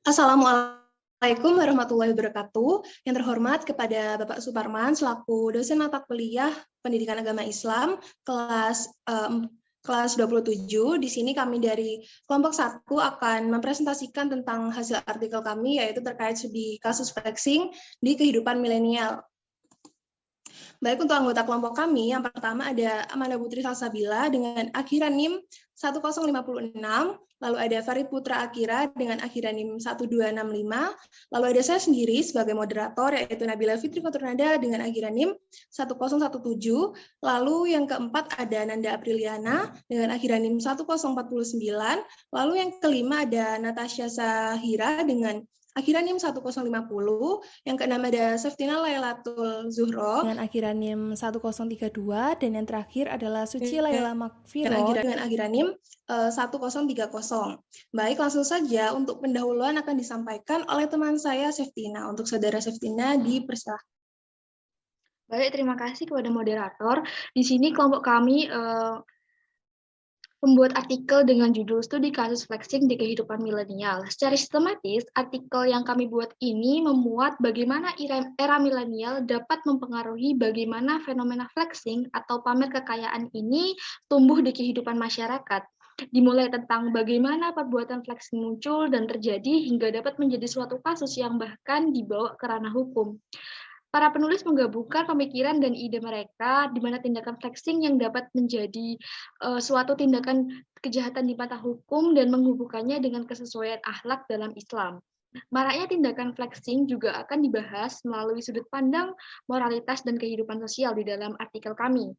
Assalamualaikum warahmatullahi wabarakatuh. Yang terhormat kepada Bapak Suparman selaku dosen mata kuliah Pendidikan Agama Islam kelas 27. Di sini kami dari kelompok 1 akan mempresentasikan tentang hasil artikel kami, yaitu terkait studi kasus flexing di kehidupan milenial. Baik, untuk anggota kelompok kami, yang pertama ada Amanda Putri Salsabila dengan akhiran NIM 1056, lalu ada Farid Putra Akira dengan akhiran NIM 1265, lalu ada saya sendiri sebagai moderator, yaitu Nabila Fitri Faturnada dengan akhiran NIM 1017, lalu yang keempat ada Nanda Apriliana dengan akhiran NIM 1049, lalu yang kelima ada Natasha Sahira dengan akhiran NIM 1050, yang keenam ada Seftina Lailatul Zuhro dengan akhiran NIM 1032, dan yang terakhir adalah Suci Laila Makfiro dengan akhiran NIM 1030. Baik, langsung saja untuk pendahuluan akan disampaikan oleh teman saya Seftina. Untuk saudara Seftina dipersilahkan. Baik, terima kasih kepada moderator. Di sini kelompok kami membuat artikel dengan judul Studi Kasus Flexing di Kehidupan Milenial. Secara sistematis, artikel yang kami buat ini memuat bagaimana era milenial dapat mempengaruhi bagaimana fenomena flexing atau pamer kekayaan ini tumbuh di kehidupan masyarakat. Dimulai tentang bagaimana perbuatan flexing muncul dan terjadi hingga dapat menjadi suatu kasus yang bahkan dibawa ke ranah hukum. Para penulis menggabungkan pemikiran dan ide mereka di mana tindakan flexing yang dapat menjadi suatu tindakan kejahatan di mata hukum dan menghubungkannya dengan kesesuaian akhlak dalam Islam. Maraknya tindakan flexing juga akan dibahas melalui sudut pandang moralitas dan kehidupan sosial di dalam artikel kami.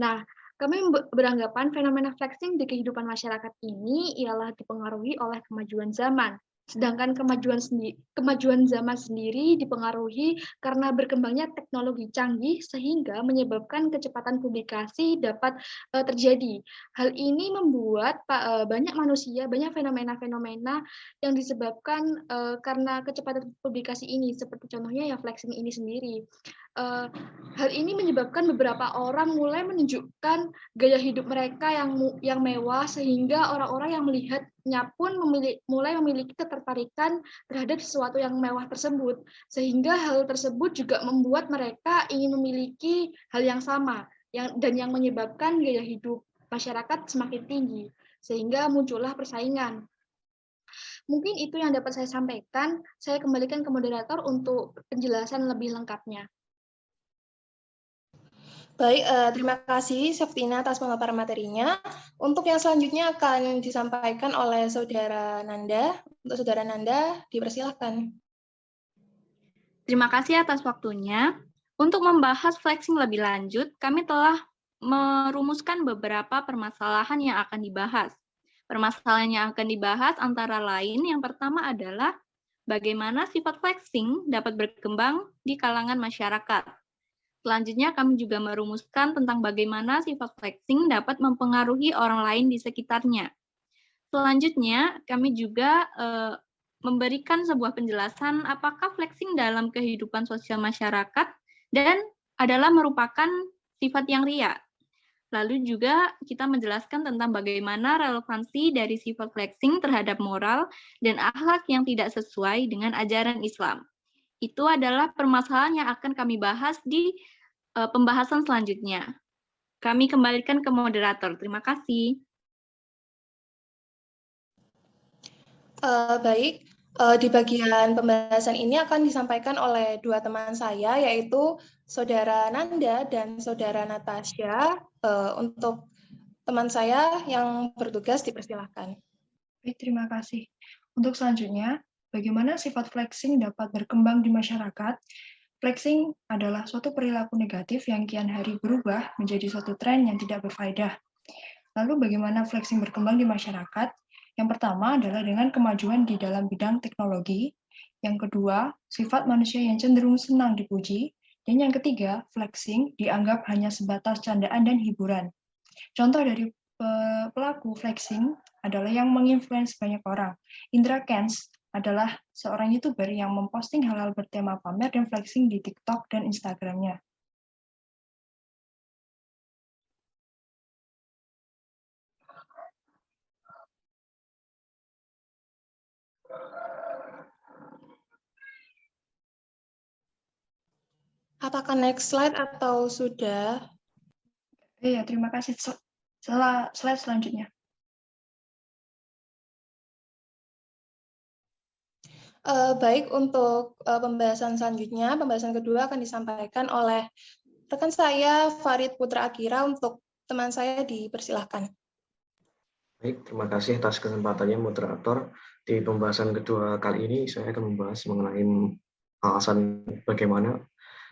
Nah, kami beranggapan fenomena flexing di kehidupan masyarakat ini ialah dipengaruhi oleh kemajuan zaman. Sedangkan kemajuan zaman sendiri dipengaruhi karena berkembangnya teknologi canggih sehingga menyebabkan kecepatan publikasi dapat terjadi. Hal ini membuat banyak manusia, banyak fenomena-fenomena yang disebabkan karena kecepatan publikasi ini, seperti contohnya ya flexing ini sendiri. Hal ini menyebabkan beberapa orang mulai menunjukkan gaya hidup mereka yang mewah, sehingga orang-orang yang melihatnya pun mulai memiliki ketertarikan terhadap sesuatu yang mewah tersebut, sehingga hal tersebut juga membuat mereka ingin memiliki hal yang sama, dan yang menyebabkan gaya hidup masyarakat semakin tinggi, sehingga muncullah persaingan. Mungkin itu yang dapat saya sampaikan. Saya kembalikan ke moderator untuk penjelasan lebih lengkapnya. Baik, terima kasih Seftina atas pemaparan materinya. Untuk yang selanjutnya akan disampaikan oleh Saudara Nanda. Untuk Saudara Nanda, dipersilahkan. Terima kasih atas waktunya. Untuk membahas flexing lebih lanjut, kami telah merumuskan beberapa permasalahan yang akan dibahas. Permasalahan yang akan dibahas antara lain yang pertama adalah bagaimana sifat flexing dapat berkembang di kalangan masyarakat. Selanjutnya, kami juga merumuskan tentang bagaimana sifat flexing dapat mempengaruhi orang lain di sekitarnya. Selanjutnya, kami juga memberikan sebuah penjelasan apakah flexing dalam kehidupan sosial masyarakat dan adalah merupakan sifat yang ria. Lalu juga kita menjelaskan tentang bagaimana relevansi dari sifat flexing terhadap moral dan akhlak yang tidak sesuai dengan ajaran Islam. Itu adalah permasalahan yang akan kami bahas di pembahasan selanjutnya. Kami kembalikan ke moderator. Terima kasih. Baik, di bagian pembahasan ini akan disampaikan oleh dua teman saya, yaitu Saudara Nanda dan Saudara Natasha. Untuk teman saya yang bertugas, dipersilahkan. Baik, terima kasih. Untuk selanjutnya, bagaimana sifat flexing dapat berkembang di masyarakat? Flexing adalah suatu perilaku negatif yang kian hari berubah menjadi suatu tren yang tidak berfaedah. Lalu bagaimana flexing berkembang di masyarakat? Yang pertama adalah dengan kemajuan di dalam bidang teknologi. Yang kedua, sifat manusia yang cenderung senang dipuji. Dan yang ketiga, flexing dianggap hanya sebatas candaan dan hiburan. Contoh dari pelaku flexing adalah yang menginfluence banyak orang. Indra Kents adalah seorang YouTuber yang memposting hal-hal bertema pamer dan flexing di TikTok dan Instagram-nya. Apakah next slide atau sudah? Iya, terima kasih. Slide selanjutnya. Baik, untuk pembahasan selanjutnya, pembahasan kedua akan disampaikan oleh rekan saya, Farid Putra Akira. Untuk teman saya dipersilahkan. Baik, terima kasih atas kesempatannya moderator. Di pembahasan kedua kali ini, saya akan membahas mengenai alasan bagaimana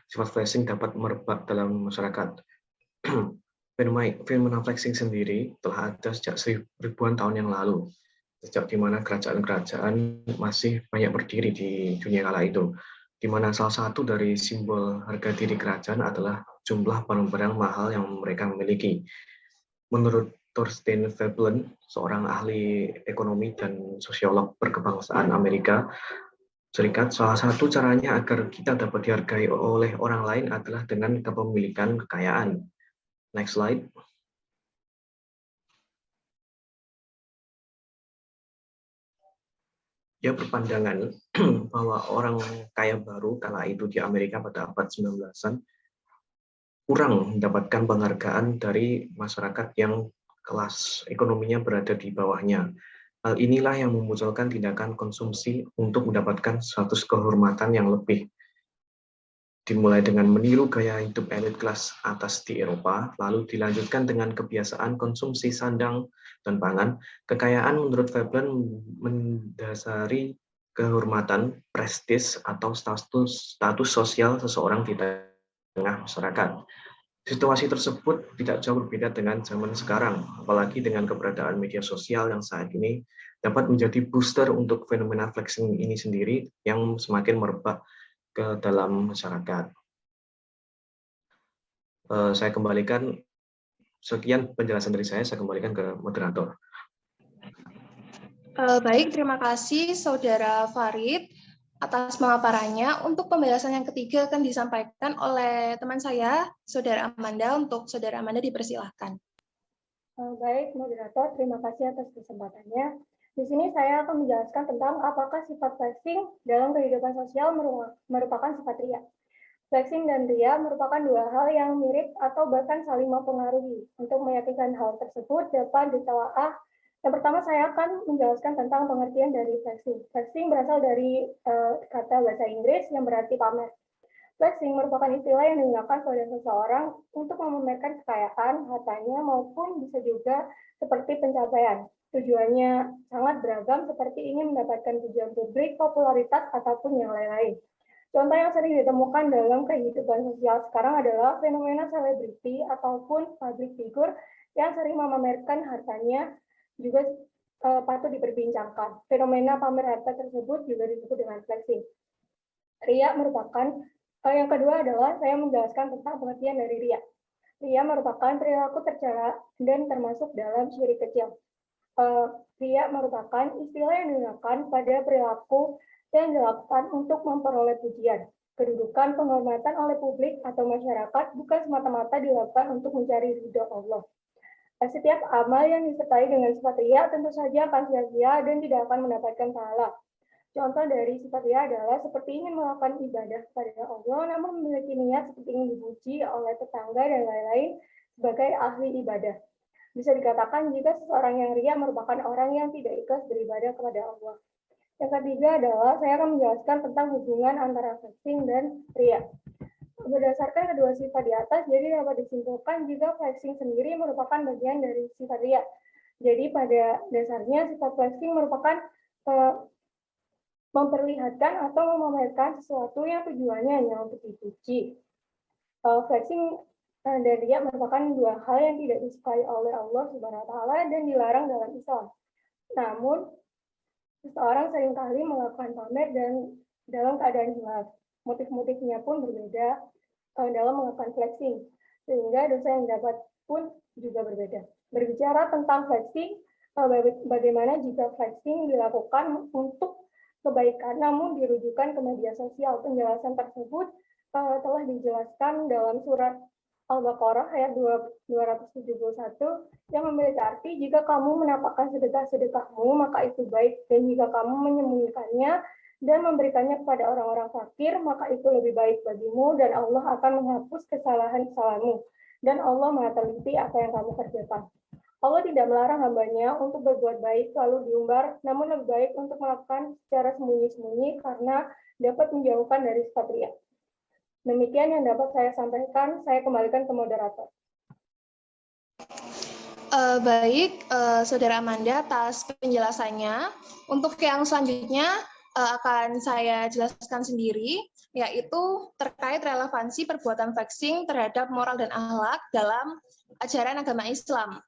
sifat flexing dapat merebak dalam masyarakat. Fenomena flexing sendiri telah ada sejak ribuan tahun yang lalu, sejak di mana kerajaan-kerajaan masih banyak berdiri di dunia kala itu, di mana salah satu dari simbol harga diri kerajaan adalah jumlah barang-barang mahal yang mereka miliki. Menurut Thorstein Veblen, seorang ahli ekonomi dan sosiolog berkebangsaan Amerika Serikat, salah satu caranya agar kita dapat dihargai oleh orang lain adalah dengan kepemilikan kekayaan. Next slide. Dia berpandangan bahwa orang kaya baru kala itu di Amerika pada abad 19-an kurang mendapatkan penghargaan dari masyarakat yang kelas ekonominya berada di bawahnya. Hal inilah yang memunculkan tindakan konsumsi untuk mendapatkan status kehormatan yang lebih. Dimulai dengan meniru gaya hidup elit kelas atas di Eropa, lalu dilanjutkan dengan kebiasaan konsumsi sandang dan pangan. Kekayaan menurut Veblen mendasari kehormatan, prestis, atau status sosial seseorang di tengah masyarakat. Situasi tersebut tidak jauh berbeda dengan zaman sekarang, apalagi dengan keberadaan media sosial yang saat ini dapat menjadi booster untuk fenomena flexing ini sendiri yang semakin merebak ke dalam masyarakat. Saya kembalikan, sekian penjelasan dari saya kembalikan ke moderator. Baik, terima kasih Saudara Farid atas pemaparannya. Untuk pembahasan yang ketiga akan disampaikan oleh teman saya, Saudara Amanda. Untuk Saudara Amanda dipersilahkan. Baik, moderator, terima kasih atas kesempatannya. Di sini saya akan menjelaskan tentang apakah sifat flexing dalam kehidupan sosial merupakan sifat ria. Flexing dan ria merupakan dua hal yang mirip atau bahkan saling mempengaruhi. Untuk meyakinkan hal tersebut dapat ditelaah. Yang pertama saya akan menjelaskan tentang pengertian dari flexing. Flexing berasal dari kata bahasa Inggris yang berarti pamer. Flexing merupakan istilah yang digunakan pada seseorang untuk memamerkan kekayaan, hartanya, maupun bisa juga seperti pencapaian. Tujuannya sangat beragam, seperti ingin mendapatkan pujian publik, popularitas, ataupun yang lain-lain. Contoh yang sering ditemukan dalam kehidupan sosial sekarang adalah fenomena selebriti ataupun public figure yang sering memamerkan hartanya juga patut diperbincangkan. Fenomena pamer harta tersebut juga disebut dengan flexing. Ria merupakan yang kedua adalah saya menjelaskan tentang pengertian dari ria. Ria merupakan perilaku tercela dan termasuk dalam syirik kecil. Ria merupakan istilah yang digunakan pada perilaku yang dilakukan untuk memperoleh pujian. Kedudukan penghormatan oleh publik atau masyarakat bukan semata-mata dilakukan untuk mencari ridho Allah. Setiap amal yang disertai dengan sifat ria tentu saja akan sia-sia dan tidak akan mendapatkan pahala. Contoh dari sifat ria adalah seperti ingin melakukan ibadah kepada Allah, namun memiliki niat seperti ingin dipuji oleh tetangga dan lain-lain sebagai ahli ibadah. Bisa dikatakan jika seseorang yang ria merupakan orang yang tidak ikhlas beribadah kepada Allah. Yang ketiga adalah saya akan menjelaskan tentang hubungan antara flexing dan ria. Berdasarkan kedua sifat di atas, jadi dapat disimpulkan jika flexing sendiri merupakan bagian dari sifat ria. Jadi pada dasarnya sifat flexing merupakan memperlihatkan atau memamerkan sesuatu yang tujuannya hanya untuk dipuji. Flexing dan ria merupakan dua hal yang tidak disukai oleh Allah Subhanahu wa taala dan dilarang dalam Islam. Namun, seseorang seringkali melakukan pamer dan dalam keadaan hilaf. Motif-motifnya pun berbeda dalam melakukan flexing, sehingga dosa yang dapat pun juga berbeda. Berbicara tentang flexing, bagaimana jika flexing dilakukan untuk kebaikan namun dirujukan ke media sosial. Penjelasan tersebut telah dijelaskan dalam surat Al-Baqarah ayat 271 yang memiliki arti jika kamu menampakkan sedekah-sedekahmu maka itu baik, dan jika kamu menyembunyikannya dan memberikannya kepada orang-orang fakir, maka itu lebih baik bagimu dan Allah akan menghapus kesalahan-kesalahanmu. Dan Allah Maha teliti apa yang kamu kerjakan. Allah tidak melarang hambanya untuk berbuat baik lalu diumbar, namun lebih baik untuk melakukan secara sembunyi-sembunyi karena dapat menjauhkan dari sifat riya. Demikian yang dapat saya sampaikan, saya kembalikan ke moderator. Baik, Saudara Amanda atas penjelasannya. Untuk yang selanjutnya akan saya jelaskan sendiri, yaitu terkait relevansi perbuatan flexing terhadap moral dan akhlak dalam ajaran agama Islam.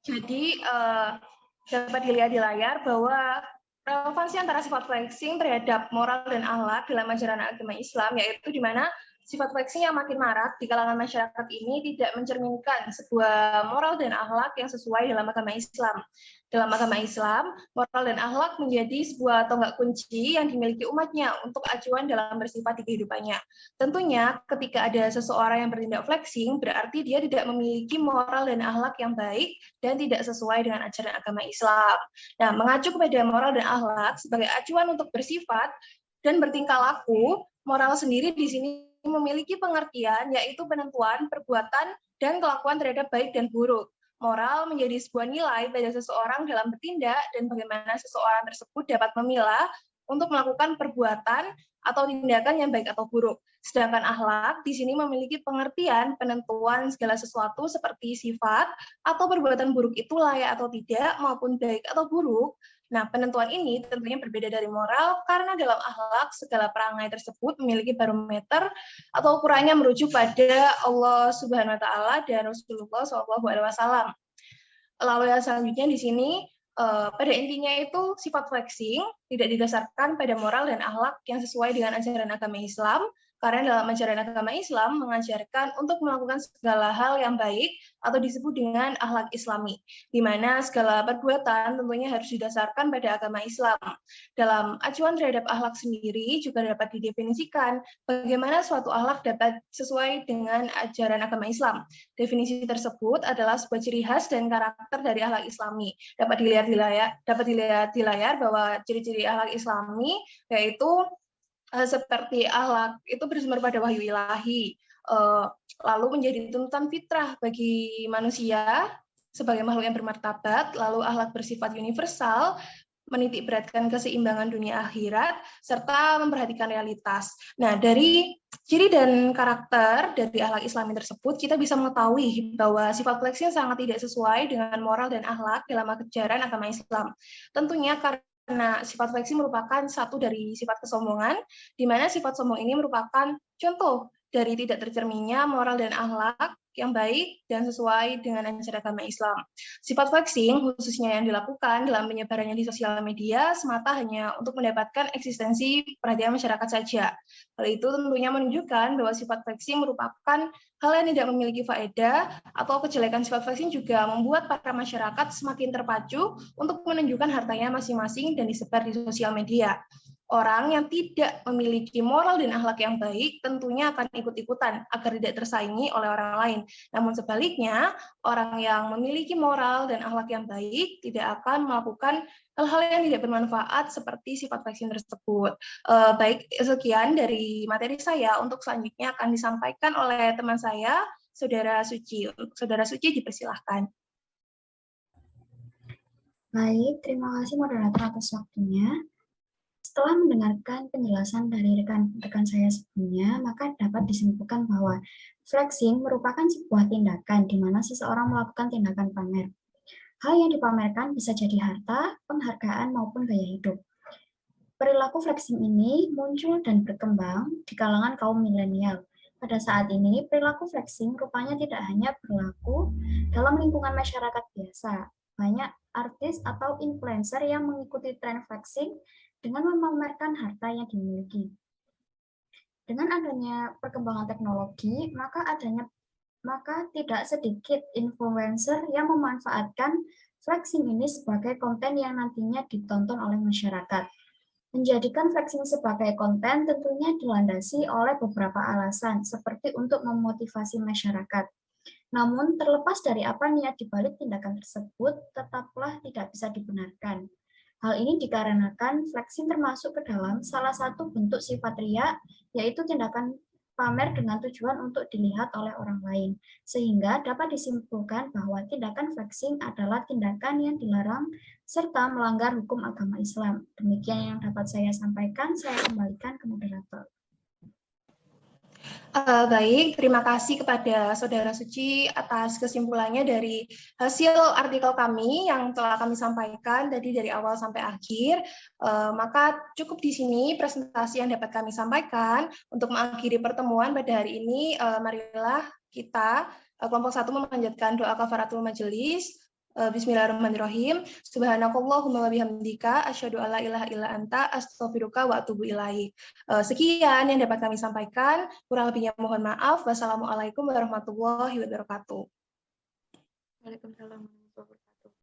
Jadi dapat dilihat di layar bahwa relevansi antara sifat flexing terhadap moral dan akhlak dalam ajaran agama Islam, yaitu di mana sifat flexing yang makin marak di kalangan masyarakat ini tidak mencerminkan sebuah moral dan akhlak yang sesuai dalam agama Islam. Dalam agama Islam, moral dan akhlak menjadi sebuah tonggak kunci yang dimiliki umatnya untuk acuan dalam bersifat di kehidupannya. Tentunya ketika ada seseorang yang bertindak flexing, berarti dia tidak memiliki moral dan akhlak yang baik dan tidak sesuai dengan ajaran agama Islam. Nah, mengacu kepada moral dan akhlak sebagai acuan untuk bersifat dan bertingkah laku, moral sendiri di sini memiliki pengertian, yaitu penentuan, perbuatan, dan kelakuan terhadap baik dan buruk. Moral menjadi sebuah nilai pada seseorang dalam bertindak dan bagaimana seseorang tersebut dapat memilah untuk melakukan perbuatan atau tindakan yang baik atau buruk. Sedangkan akhlak di sini memiliki pengertian penentuan segala sesuatu seperti sifat atau perbuatan buruk itu layak atau tidak maupun baik atau buruk. Nah, penentuan ini tentunya berbeda dari moral karena dalam akhlak segala perangai tersebut memiliki barometer atau ukurannya merujuk pada Allah Subhanahu wa taala dan Rasulullah SAW. Lalu yang selanjutnya di sini pada intinya itu sifat flexing tidak didasarkan pada moral dan akhlak yang sesuai dengan ajaran agama Islam, karena dalam ajaran agama Islam mengajarkan untuk melakukan segala hal yang baik atau disebut dengan akhlak Islami, di mana segala perbuatan tentunya harus didasarkan pada agama Islam. Dalam acuan terhadap akhlak sendiri juga dapat didefinisikan bagaimana suatu akhlak dapat sesuai dengan ajaran agama Islam. Definisi tersebut adalah sebuah ciri khas dan karakter dari akhlak Islami. Dapat dilihat di layar bahwa ciri-ciri akhlak Islami yaitu seperti akhlak itu bersumber pada wahyu ilahi, lalu menjadi tuntutan fitrah bagi manusia sebagai makhluk yang bermartabat, lalu akhlak bersifat universal, menitik beratkan keseimbangan dunia akhirat, serta memperhatikan realitas. Nah, dari ciri dan karakter dari akhlak Islami tersebut, kita bisa mengetahui bahwa sifat flexing sangat tidak sesuai dengan moral dan akhlak dalam ajaran agama Islam. Tentunya karena sifat flexing merupakan satu dari sifat kesombongan, di mana sifat sombong ini merupakan contoh dari tidak tercerminnya moral dan akhlak yang baik dan sesuai dengan ajaran agama Islam. Sifat flexing khususnya yang dilakukan dalam penyebarannya di sosial media semata hanya untuk mendapatkan eksistensi perhatian masyarakat saja. Hal itu tentunya menunjukkan bahwa sifat flexing merupakan hal yang tidak memiliki faedah, atau kejelekan sifat flexing juga membuat para masyarakat semakin terpacu untuk menunjukkan hartanya masing-masing dan disebar di sosial media. Orang yang tidak memiliki moral dan akhlak yang baik tentunya akan ikut-ikutan agar tidak tersaingi oleh orang lain. Namun sebaliknya, orang yang memiliki moral dan akhlak yang baik tidak akan melakukan hal-hal yang tidak bermanfaat seperti sifat flexing tersebut. Baik, sekian dari materi saya. Untuk selanjutnya akan disampaikan oleh teman saya, Saudara Suci. Saudara Suci dipersilahkan. Baik, terima kasih moderator atas waktunya. Setelah mendengarkan penjelasan dari rekan-rekan saya sebelumnya, maka dapat disimpulkan bahwa flexing merupakan sebuah tindakan di mana seseorang melakukan tindakan pamer. Hal yang dipamerkan bisa jadi harta, penghargaan, maupun gaya hidup. Perilaku flexing ini muncul dan berkembang di kalangan kaum milenial. Pada saat ini, perilaku flexing rupanya tidak hanya berlaku dalam lingkungan masyarakat biasa. Banyak artis atau influencer yang mengikuti tren flexing dengan memamerkan harta yang dimiliki. Dengan adanya perkembangan teknologi, maka tidak sedikit influencer yang memanfaatkan flexing ini sebagai konten yang nantinya ditonton oleh masyarakat. Menjadikan flexing sebagai konten tentunya dilandasi oleh beberapa alasan, seperti untuk memotivasi masyarakat. Namun, terlepas dari apa niat dibalik tindakan tersebut, tetaplah tidak bisa dibenarkan. Hal ini dikarenakan flexing termasuk ke dalam salah satu bentuk sifat riya, yaitu tindakan pamer dengan tujuan untuk dilihat oleh orang lain, sehingga dapat disimpulkan bahwa tindakan flexing adalah tindakan yang dilarang serta melanggar hukum agama Islam. Demikian yang dapat saya sampaikan, saya kembalikan ke moderator. Baik, terima kasih kepada Saudara Suci atas kesimpulannya dari hasil artikel kami yang telah kami sampaikan tadi dari awal sampai akhir. Maka cukup di sini presentasi yang dapat kami sampaikan. Untuk mengakhiri pertemuan pada hari ini, marilah kita kelompok 1 memanjatkan doa kafaratul majelis. Bismillahirrahmanirrahim. Subhanakallahumma wa bihamdika asyhadu alla ilaha illa anta astaghfiruka wa atubu ilaik. Sekian yang dapat kami sampaikan. Kurang lebihnya mohon maaf. Wassalamualaikum warahmatullahi wabarakatuh. Waalaikumsalam.